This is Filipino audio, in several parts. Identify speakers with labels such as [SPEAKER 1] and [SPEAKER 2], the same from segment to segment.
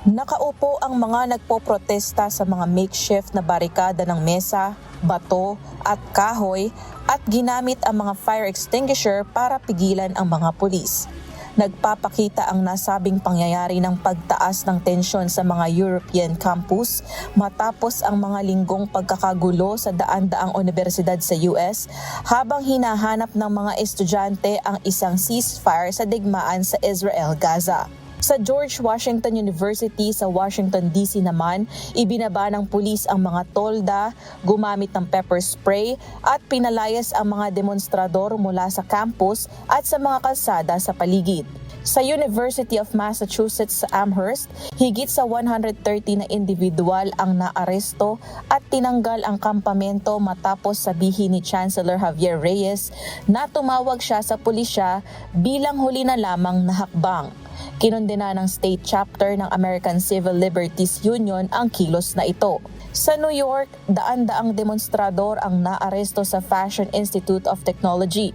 [SPEAKER 1] Nakaupo ang mga nagpoprotesta sa mga makeshift na barikada ng mesa, bato at kahoy at ginamit ang mga fire extinguisher para pigilan ang mga pulis. Nagpapakita ang nasabing pangyayari ng pagtaas ng tensyon sa mga European campus matapos ang mga linggong pagkakagulo sa daan-daang universidad sa US habang hinahanap ng mga estudyante ang isang ceasefire sa digmaan sa Israel-Gaza. Sa George Washington University sa Washington DC naman, ibinaba ng pulis ang mga tolda, gumamit ng pepper spray at pinalayas ang mga demonstrador mula sa campus at sa mga kalsada sa paligid. Sa University of Massachusetts sa Amherst, higit sa 130 na individual ang naaresto at tinanggal ang kampamento matapos sabihin ni Chancellor Javier Reyes na tumawag siya sa pulisya bilang huli na lamang na hakbang. Kinondena ng state chapter ng American Civil Liberties Union ang kilos na ito. Sa New York, daan-daang demonstrador ang naaresto sa Fashion Institute of Technology.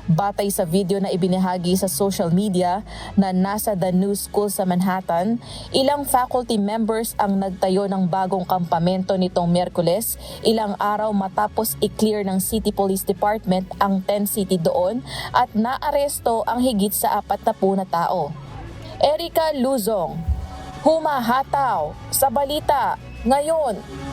[SPEAKER 1] Batay sa video na ibinahagi sa social media na nasa The New School sa Manhattan, ilang faculty members ang nagtayo ng bagong kampamento nitong Miyerkules, ilang araw matapos i-clear ng City Police Department ang tent city doon at naaresto ang higit sa 40 na tao. Erica Luzong, humahataw sa balita ngayon.